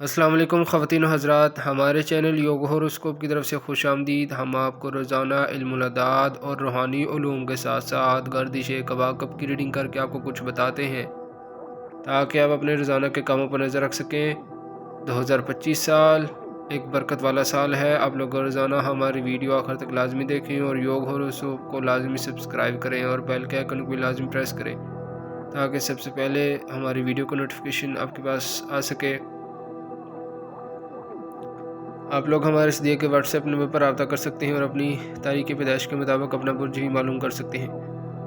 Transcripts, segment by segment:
السلام علیکم خواتین و حضرات، ہمارے چینل یوگ ہوروسکوپ کی طرف سے خوش آمدید۔ ہم آپ کو روزانہ علم العداد اور روحانی علوم کے ساتھ ساتھ گردش کواکب کی ریڈنگ کر کے آپ کو کچھ بتاتے ہیں تاکہ آپ اپنے روزانہ کے کاموں پر نظر رکھ سکیں۔ 2025 سال ایک برکت والا سال ہے۔ آپ لوگ روزانہ ہماری ویڈیو آخر تک لازمی دیکھیں اور یوگ ہوروسکوپ کو لازمی سبسکرائب کریں اور بیل کے آئیکن کو بھی لازمی پریس کریں تاکہ سب سے پہلے ہماری ویڈیو کو نوٹیفیکیشن آپ کے پاس آ سکے۔ آپ لوگ ہمارے اس دیے کے واٹس ایپ نمبر پر رابطہ کر سکتے ہیں اور اپنی تاریخ پیدائش کے مطابق اپنا برج بھی معلوم کر سکتے ہیں۔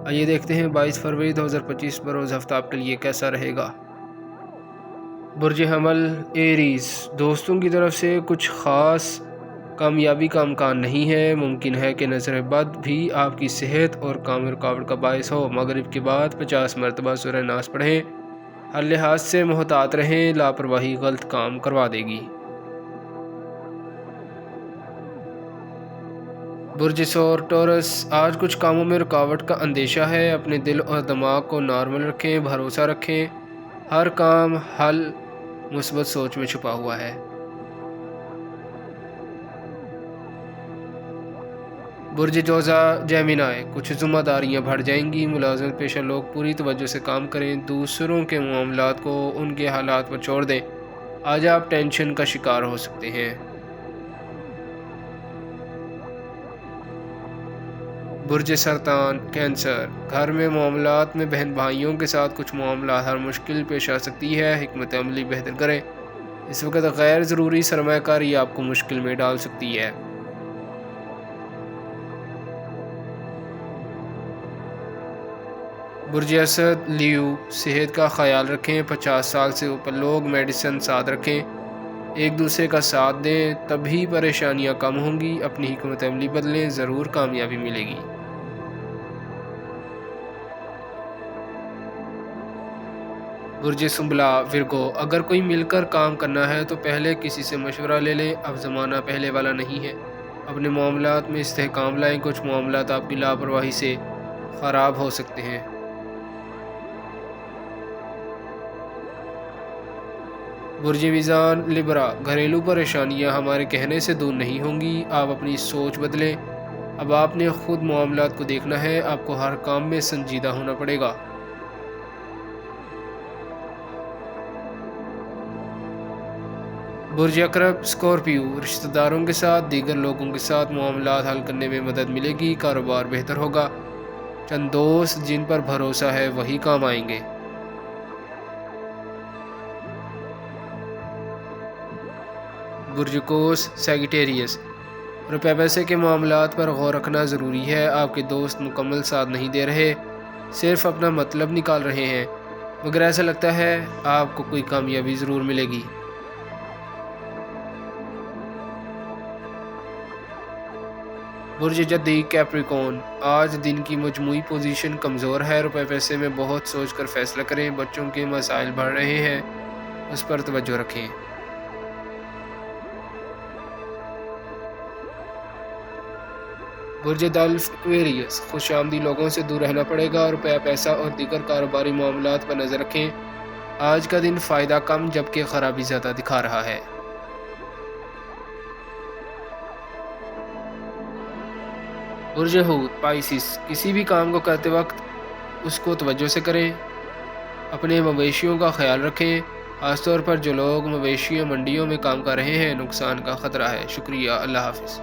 آئیے دیکھتے ہیں 22 فروری 2025 بروز ہفتہ آپ کے لیے کیسا رہے گا۔ برج حمل ایریز، دوستوں کی طرف سے کچھ خاص کامیابی کا امکان نہیں ہے۔ ممکن ہے کہ نظر بد بھی آپ کی صحت اور کام میں رکاوٹ کا باعث ہو۔ مغرب کے بعد 50 مرتبہ سورہ ناس پڑھیں۔ ہر لحاظ سے محتاط رہیں، لاپرواہی غلط کام کروا دے گی۔ برج ثور ٹورس، آج کچھ کاموں میں رکاوٹ کا اندیشہ ہے۔ اپنے دل اور دماغ کو نارمل رکھیں، بھروسہ رکھیں، ہر کام حل مثبت سوچ میں چھپا ہوا ہے۔ برج جوزا جیمینائی، کچھ ذمہ داریاں بڑھ جائیں گی۔ ملازمت پیشہ لوگ پوری توجہ سے کام کریں، دوسروں کے معاملات کو ان کے حالات پر چھوڑ دیں۔ آج آپ ٹینشن کا شکار ہو سکتے ہیں۔ برج سرطان کینسر، گھر میں معاملات میں بہن بھائیوں کے ساتھ کچھ معاملات ہر مشکل پیش آ سکتی ہے۔ حکمت عملی بہتر کریں، اس وقت غیر ضروری سرمایہ کاری آپ کو مشکل میں ڈال سکتی ہے۔ برج اسد لیو، صحت کا خیال رکھیں، 50 سال سے اوپر لوگ میڈیسن ساتھ رکھیں، ایک دوسرے کا ساتھ دیں، تبھی پریشانیاں کم ہوں گی۔ اپنی حکمت عملی بدلیں، ضرور کامیابی ملے گی۔ برج سنبلا ورگو، اگر کوئی مل کر کام کرنا ہے تو پہلے کسی سے مشورہ لے لیں، اب زمانہ پہلے والا نہیں ہے۔ اپنے معاملات میں استحکام لائیں، کچھ معاملات آپ کی لاپرواہی سے خراب ہو سکتے ہیں۔ برج میزان لبرا، گھریلو پریشانیاں ہمارے کہنے سے دور نہیں ہوں گی، آپ اپنی سوچ بدلیں، اب آپ نے خود معاملات کو دیکھنا ہے، آپ کو ہر کام میں سنجیدہ ہونا پڑے گا۔ برج عقرب اسکارپیو، رشتہ داروں کے ساتھ دیگر لوگوں کے ساتھ معاملات حل کرنے میں مدد ملے گی، کاروبار بہتر ہوگا، چند دوست جن پر بھروسہ ہے وہی کام آئیں گے۔ برج قوس سیگیٹیریس، روپے پیسے کے معاملات پر غور رکھنا ضروری ہے، آپ کے دوست مکمل ساتھ نہیں دے رہے، صرف اپنا مطلب نکال رہے ہیں، مگر ایسا لگتا ہے آپ کو کوئی کامیابی ضرور ملے گی۔ برج جدی کیپریکون، آج دن کی مجموعی پوزیشن کمزور ہے، روپے پیسے میں بہت سوچ کر فیصلہ کریں، بچوں کے مسائل بڑھ رہے ہیں، اس پر توجہ رکھیں۔ برج دلف ایکویریس، خوش آمدی لوگوں سے دور رہنا پڑے گا، روپیہ پیسہ اور دیگر کاروباری معاملات پر نظر رکھیں، آج کا دن فائدہ کم جبکہ خرابی زیادہ دکھا رہا ہے۔ برج حوت پائسس، کسی بھی کام کو کرتے وقت اس کو توجہ سے کریں، اپنے مویشیوں کا خیال رکھیں، خاص طور پر جو لوگ مویشیوں منڈیوں میں کام کر رہے ہیں، نقصان کا خطرہ ہے۔ شکریہ، اللہ حافظ۔